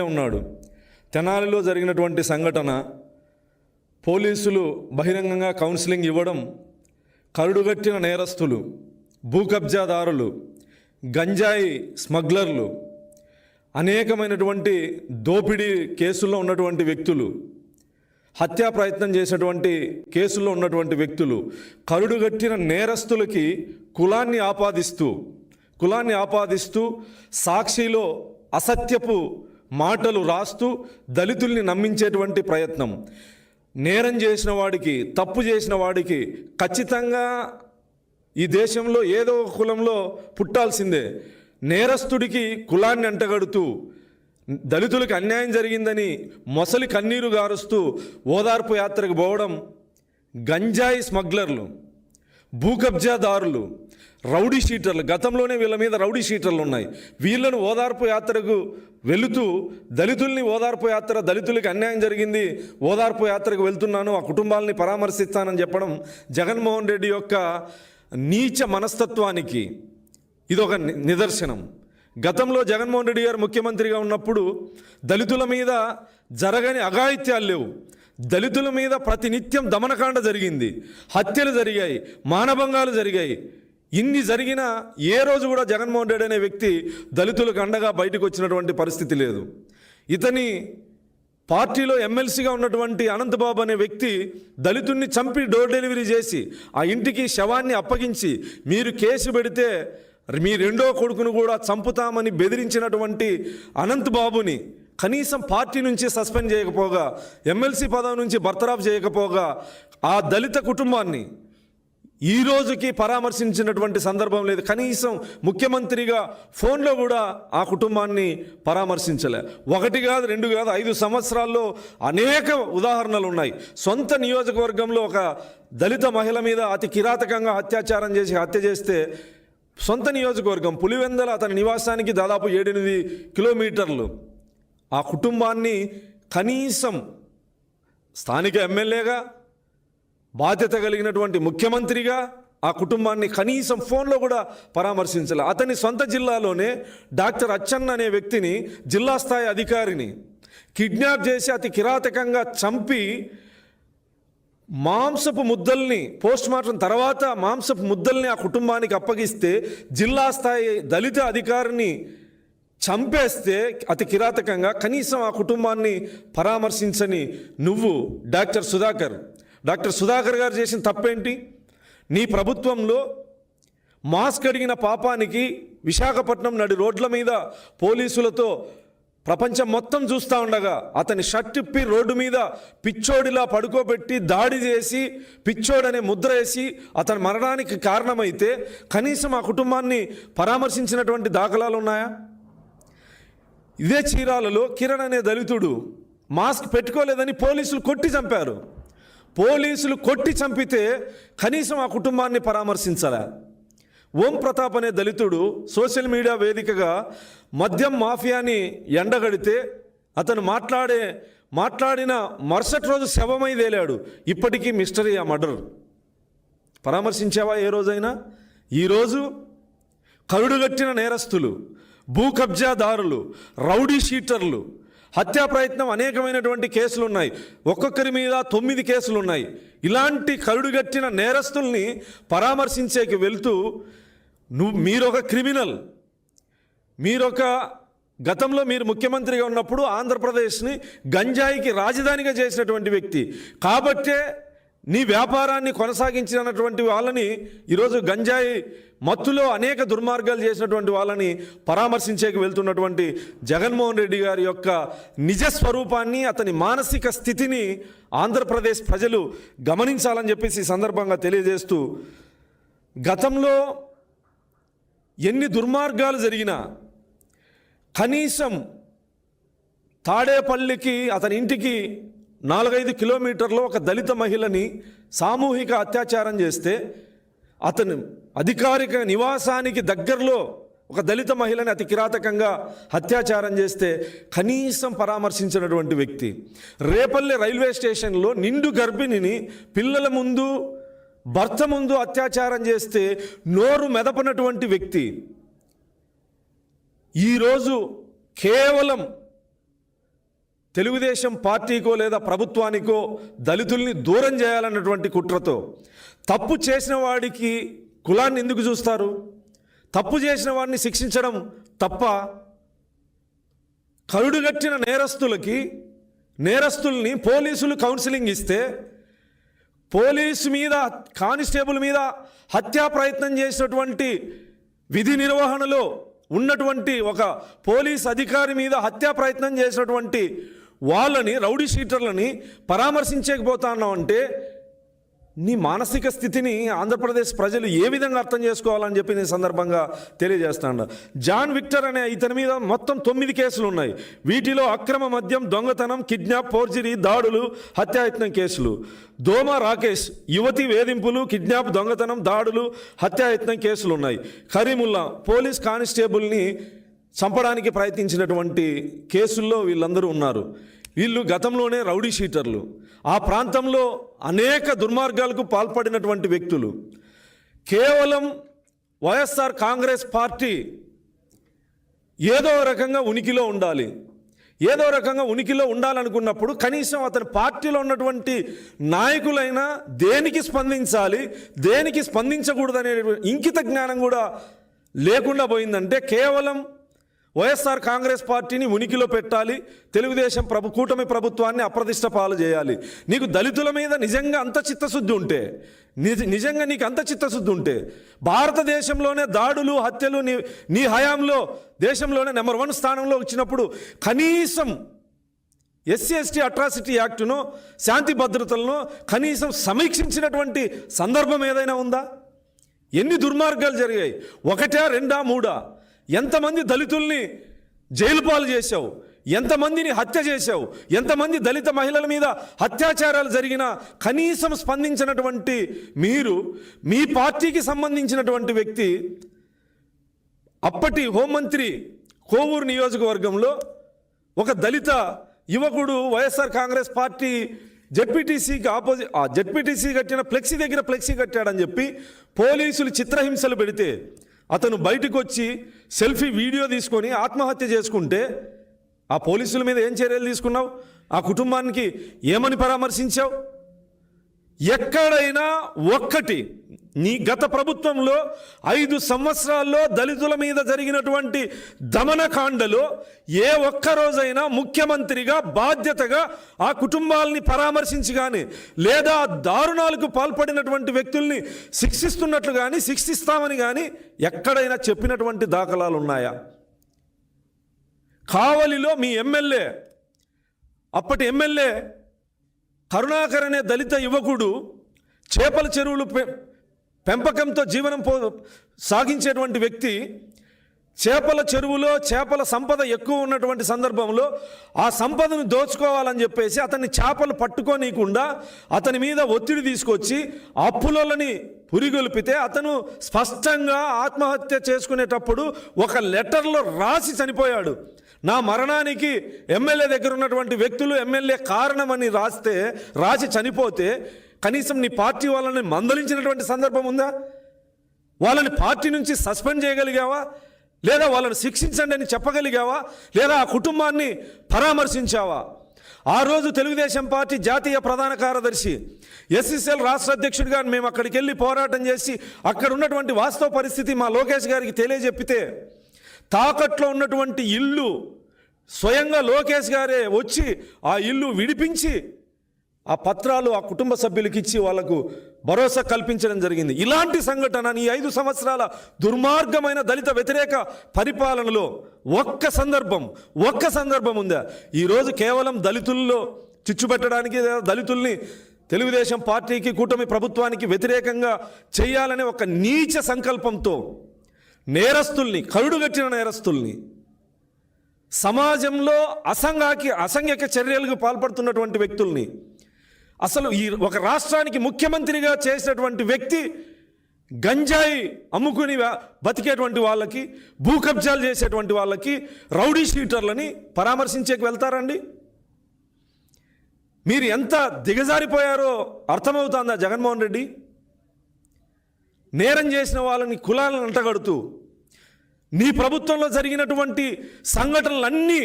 ఉన్నాడు. తెనాలిలో జరిగినటువంటి సంఘటన, పోలీసులు బహిరంగంగా కౌన్సిలింగ్ ఇవ్వడం, కరుడుగట్టిన నేరస్తులు, భూ కబ్జాదారులు, గంజాయి స్మగ్లర్లు, అనేకమైనటువంటి దోపిడీ కేసుల్లో ఉన్నటువంటి వ్యక్తులు, హత్యా ప్రయత్నం చేసినటువంటి కేసుల్లో ఉన్నటువంటి వ్యక్తులు, కరుడుగట్టిన నేరస్తులకి కులాన్ని ఆపాదిస్తూ సాక్షిలో అసత్యపు మాటలు రాస్తూ దళితుల్ని నమ్మించేటువంటి ప్రయత్నం. నేరం చేసిన వాడికి, తప్పు చేసిన వాడికి ఖచ్చితంగా ఈ దేశంలో ఏదో ఒక కులంలో పుట్టాల్సిందే. నేరస్తుడికి కులాన్ని అంటగడుతూ దళితులకు అన్యాయం జరిగిందని మొసలి కన్నీరు గారుస్తూ ఓదార్పు యాత్రకు పోవడం, గంజాయి స్మగ్లర్లు, భూ కబ్జాదారులు, రౌడీ షీటర్లు, గతంలోనే వీళ్ళ మీద రౌడీ షీటర్లు ఉన్నాయి. వీళ్ళను ఓదార్పు యాత్రకు వెళుతూ దళితుల్ని ఓదార్పు యాత్ర, దళితులకి అన్యాయం జరిగింది, ఓదార్పు యాత్రకు వెళ్తున్నాను, ఆ కుటుంబాలని పరామర్శిస్తానని చెప్పడం జగన్మోహన్ రెడ్డి యొక్క నీచ మనస్తత్వానికి ఇదొక నిదర్శనం. గతంలో జగన్మోహన్ రెడ్డి గారు ముఖ్యమంత్రిగా ఉన్నప్పుడు దళితుల మీద జరగని అఘాయిత్యాలు లేవు. దళితుల మీద ప్రతినిత్యం దమనకాండ జరిగింది, హత్యలు జరిగాయి, మానభంగాలు జరిగాయి. ఇన్ని జరిగినా ఏ రోజు కూడా జగన్మోహన్ రెడ్డి అనే వ్యక్తి దళితులకు అండగా బయటకు వచ్చినటువంటి పరిస్థితి లేదు. ఇతని పార్టీలో ఎమ్మెల్సీగా ఉన్నటువంటి అనంతబాబు అనే వ్యక్తి దళితుడిని చంపి డోర్ డెలివరీ చేసి ఆ ఇంటికి శవాన్ని అప్పగించి మీరు కేసు పెడితే మీ రెండో కొడుకును కూడా చంపుతామని బెదిరించినటువంటి అనంతబాబుని కనీసం పార్టీ నుంచి సస్పెండ్ చేయకపోగా, ఎమ్మెల్సీ పదవి నుంచి బర్తరాఫ్ చేయకపోగా ఆ దళిత కుటుంబాన్ని ఈ రోజుకి పరామర్శించినటువంటి సందర్భం లేదు. కనీసం ముఖ్యమంత్రిగా ఫోన్లో కూడా ఆ కుటుంబాన్ని పరామర్శించలే. ఒకటి కాదు, రెండు కాదు, 5 సంవత్సరాల్లో అనేక ఉదాహరణలు ఉన్నాయి. సొంత నియోజకవర్గంలో ఒక దళిత మహిళ మీద అతి కిరాతకంగా అత్యాచారం చేసి హత్య చేస్తే, సొంత నియోజకవర్గం పులివెందల అతని నివాసానికి దాదాపు 7-8 కిలోమీటర్లు, ఆ కుటుంబాన్ని కనీసం స్థానిక ఎమ్మెల్యేగా, బాధ్యత కలిగినటువంటి ముఖ్యమంత్రిగా ఆ కుటుంబాన్ని కనీసం ఫోన్లో కూడా పరామర్శించలే. అతని సొంత జిల్లాలోనే డాక్టర్ అచ్చన్న అనే వ్యక్తిని, జిల్లా స్థాయి అధికారిని కిడ్నాప్ చేసి అతి కిరాతకంగా చంపి మాంసపు ముద్దల్ని పోస్ట్మార్టం తర్వాత మాంసపు ముద్దల్ని ఆ కుటుంబానికి అప్పగిస్తే, జిల్లా స్థాయి దళిత అధికారిని చంపేస్తే అతి కిరాతకంగా కనీసం ఆ కుటుంబాన్ని పరామర్శించని నువ్వు డాక్టర్ సుధాకర్ గారు చేసిన తప్పేంటి? నీ ప్రభుత్వంలో మాస్క్ అడిగిన పాపానికి విశాఖపట్నం నడి రోడ్ల మీద పోలీసులతో ప్రపంచం మొత్తం చూస్తూ ఉండగా అతని షర్ట్ ఇప్పి రోడ్డు మీద పిచ్చోడిలా పడుకోబెట్టి దాడి చేసి పిచ్చోడనే ముద్ర వేసి అతని మరణానికి కారణమైతే కనీసం ఆ కుటుంబాన్ని పరామర్శించినటువంటి దాఖలాలు ఉన్నాయా? ఇదే చీరాలలో కిరణ్ అనే దళితుడు మాస్క్ పెట్టుకోలేదని పోలీసులు కొట్టి చంపారు. పోలీసులు కొట్టి చంపితే కనీసం ఆ కుటుంబాన్ని పరామర్శించాలా? ఓం ప్రతాప్ అనే దళితుడు సోషల్ మీడియా వేదికగా మద్యం మాఫియాని ఎండగడితే అతను మాట్లాడిన మరుసటి రోజు శవమై తేలాడు. ఇప్పటికీ మిస్టరీ ఆ మర్డర్. పరామర్శించావా ఏ రోజైనా? ఈరోజు కరుడుగట్టిన నేరస్తులు, భూ కబ్జాదారులు, రౌడీ షీటర్లు, హత్యా ప్రయత్నం అనేకమైనటువంటి కేసులు ఉన్నాయి. ఒక్కొక్కరి మీద 9 కేసులు ఉన్నాయి. ఇలాంటి కరుడుగట్టిన నేరస్తుల్ని పరామర్శించేకి వెళ్తూ మీరొక క్రిమినల్, గతంలో మీరు ముఖ్యమంత్రిగా ఉన్నప్పుడు ఆంధ్రప్రదేశ్ని గంజాయికి రాజధానిగా చేసినటువంటి వ్యక్తి కాబట్టే నీ వ్యాపారాన్ని కొనసాగించినటువంటి వాళ్ళని ఈరోజు గంజాయి మత్తులో అనేక దుర్మార్గాలు చేసినటువంటి వాళ్ళని పరామర్శించేకి వెళ్తున్నటువంటి జగన్మోహన్ రెడ్డి గారి యొక్క నిజస్వరూపాన్ని, అతని మానసిక స్థితిని ఆంధ్రప్రదేశ్ ప్రజలు గమనించాలని చెప్పేసి ఈ సందర్భంగా తెలియజేస్తూ, గతంలో ఎన్ని దుర్మార్గాలు జరిగినా కనీసం తాడేపల్లికి అతని ఇంటికి 4-5 కిలోమీటర్లో ఒక దళిత మహిళని సామూహిక అత్యాచారం చేస్తే, అతను అధికారిక నివాసానికి దగ్గరలో ఒక దళిత మహిళని అతి కిరాతకంగా అత్యాచారం చేస్తే కనీసం పరామర్శించినటువంటి వ్యక్తి, రేపల్లె రైల్వే స్టేషన్లో నిండు గర్భిణిని పిల్లల ముందు, భర్త ముందు అత్యాచారం చేస్తే నోరు మెదపనటువంటి వ్యక్తి, ఈరోజు కేవలం తెలుగుదేశం పార్టీకో లేదా ప్రభుత్వానికో దళితుల్ని దూరం చేయాలన్నటువంటి కుట్రతో తప్పు చేసిన వాడికి కులాన్ని ఎందుకు చూస్తారు? తప్పు చేసిన వాడిని శిక్షించడం తప్ప కరుడుగట్టిన నేరస్తుల్ని పోలీసులు కౌన్సిలింగ్ ఇస్తే పోలీసు మీద కానిస్టేబుల్ మీద హత్యా ప్రయత్నం చేసినటువంటి విధి నిర్వహణలో ఉన్నటువంటి ఒక పోలీస్ అధికారి మీద హత్యా ప్రయత్నం చేసినటువంటి వాళ్ళని రౌడీ షీటర్లని పరామర్శించకపోతున్నావు అంటే నీ మానసిక స్థితిని ఆంధ్రప్రదేశ్ ప్రజలు ఏ విధంగా అర్థం చేసుకోవాలని చెప్పి నేను సందర్భంగా తెలియజేస్తాను. జాన్ విక్టర్ అనే ఇతని మీద మొత్తం 9 కేసులు ఉన్నాయి. వీటిలో అక్రమ మద్యం, దొంగతనం, కిడ్నాప్, ఫోర్జరీ, దాడులు, హత్యాయత్నం కేసులు. దోమ రాకేష్ యువతి వేధింపులు, కిడ్నాప్, దొంగతనం, దాడులు, హత్యాయత్నం కేసులు ఉన్నాయి. కరీముల్లా పోలీస్ కానిస్టేబుల్ని చంపడానికి ప్రయత్నించినటువంటి కేసుల్లో వీళ్ళందరూ ఉన్నారు. వీళ్ళు గతంలోనే రౌడీ షీటర్లు, ఆ ప్రాంతంలో అనేక దుర్మార్గాలకు పాల్పడినటువంటి వ్యక్తులు. కేవలం వైఎస్ఆర్ కాంగ్రెస్ పార్టీ ఏదో రకంగా ఉనికిలో ఉండాలనుకున్నప్పుడు కనీసం అతని పార్టీలో ఉన్నటువంటి నాయకులైనా దేనికి స్పందించాలి, దేనికి స్పందించకూడదనే ఇంకిత జ్ఞానం కూడా లేకుండా పోయిందంటే కేవలం వైఎస్ఆర్ కాంగ్రెస్ పార్టీని ఉనికిలో పెట్టాలి, తెలుగుదేశం కూటమి ప్రభుత్వాన్ని అప్రతిష్ట పాలు చేయాలి. నీకు దళితుల మీద నిజంగా అంత చిత్తశుద్ధి ఉంటే భారతదేశంలోనే దాడులు, హత్యలు నీ హయాంలో దేశంలోనే నెంబర్ 1 స్థానంలో వచ్చినప్పుడు కనీసం SC/ST అట్రాసిటీ యాక్టును, శాంతి భద్రతలను కనీసం సమీక్షించినటువంటి సందర్భం ఏదైనా ఉందా? ఎన్ని దుర్మార్గాలు జరిగాయి? 1, 2, 3? ఎంతమంది దళితుల్ని జైలు పాలు చేశావు? ఎంతమందిని హత్య చేశావు? ఎంతమంది దళిత మహిళల మీద అత్యాచారాలు జరిగినా కనీసం స్పందించినటువంటి మీరు, మీ పార్టీకి సంబంధించినటువంటి వ్యక్తి, అప్పటి హోంమంత్రి కోవూరు నియోజకవర్గంలో ఒక దళిత యువకుడు వైఎస్ఆర్ కాంగ్రెస్ పార్టీ జెడ్పీటీసీ కట్టిన ఫ్లెక్సీ దగ్గర ఫ్లెక్సీ కట్టాడని చెప్పి పోలీసులు చిత్రహింసలు పెడితే అతను బయటకు వచ్చి సెల్ఫీ వీడియో తీసుకొని ఆత్మహత్య చేసుకుంటే ఆ పోలీసుల మీద ఏం చర్యలు తీసుకున్నావు? ఆ కుటుంబానికి ఏమని పరామర్శించావు? ఎక్కడైనా ఒక్కటి నీ గత ప్రభుత్వంలో 5 సంవత్సరాల్లో దళితుల మీద జరిగినటువంటి దమనకాండలో ఏ ఒక్కరోజైనా ముఖ్యమంత్రిగా బాధ్యతగా ఆ కుటుంబాలని పరామర్శించి కానీ లేదా దారుణాలకు పాల్పడినటువంటి వ్యక్తుల్ని శిక్షిస్తున్నట్లు కానీ శిక్షిస్తామని కానీ ఎక్కడైనా చెప్పినటువంటి దాఖలాలు ఉన్నాయా? కావలిలో మీ ఎమ్మెల్యే, అప్పటి ఎమ్మెల్యే కరుణాకర్ అనే దళిత యువకుడు చేపల చెరువులు పెంపకంతో జీవనం సాగించేటువంటి వ్యక్తి చేపల చెరువులో చేపల సంపద ఎక్కువ ఉన్నటువంటి సందర్భంలో ఆ సంపదను దోచుకోవాలని చెప్పేసి అతన్ని చేపలు పట్టుకోనీయకుండా అతని మీద ఒత్తిడి తీసుకొచ్చి అప్పులని పురిగొల్పితే అతను స్పష్టంగా ఆత్మహత్య చేసుకునేటప్పుడు ఒక లెటర్లో రాసి చనిపోయాడు. నా మరణానికి ఎమ్మెల్యే దగ్గర ఉన్నటువంటి వ్యక్తులు ఎమ్మెల్యే కారణమని రాసి చనిపోతే కనీసం నీ పార్టీ వాళ్ళని మందలించినటువంటి సందర్భం ఉందా? వాళ్ళని పార్టీ నుంచి సస్పెండ్ చేయగలిగావా? లేదా వాళ్ళని శిక్షించండి అని చెప్పగలిగావా? లేదా ఆ కుటుంబాన్ని పరామర్శించావా? ఆ రోజు తెలుగుదేశం పార్టీ జాతీయ ప్రధాన కార్యదర్శి SSL రాష్ట్ర అధ్యక్షుడిగా మేము అక్కడికి వెళ్ళి పోరాటం చేసి అక్కడ ఉన్నటువంటి వాస్తవ పరిస్థితి మా లోకేష్ గారికి తెలియజెప్పితే తాకట్లో ఉన్నటువంటి ఇల్లు స్వయంగా లోకేష్ గారే వచ్చి ఆ ఇల్లు విడిపించి ఆ పత్రాలు ఆ కుటుంబ సభ్యులకి ఇచ్చి వాళ్లకు భరోసా కల్పించడం జరిగింది. ఇలాంటి సంఘటన ఈ 5 సంవత్సరాల దుర్మార్గమైన దళిత వ్యతిరేక పరిపాలనలో ఒక్క సందర్భం ఉందా? ఈరోజు కేవలం దళితుల్లో చిచ్చు పెట్టడానికి, దళితుల్ని తెలుగుదేశం పార్టీకి కూటమి ప్రభుత్వానికి వ్యతిరేకంగా చేయాలనే ఒక నీచ సంకల్పంతో కరుడుగట్టిన నేరస్తుల్ని సమాజంలో అసంఘిక చర్యలకు పాల్పడుతున్నటువంటి వ్యక్తుల్ని అసలు ఈ ఒక రాష్ట్రానికి ముఖ్యమంత్రిగా చేసినటువంటి వ్యక్తి గంజాయి అమ్ముకుని బతికేటువంటి వాళ్ళకి, భూ కబ్జాలు చేసేటువంటి వాళ్ళకి, రౌడీ షీటర్లని పరామర్శించేకి వెళ్తారండి? మీరు ఎంత దిగజారిపోయారో అర్థమవుతుందా జగన్మోహన్ రెడ్డి? నేరం చేసిన వాళ్ళని కులాలను అంటగడుతూ నీ ప్రభుత్వంలో జరిగినటువంటి సంఘటనలన్నీ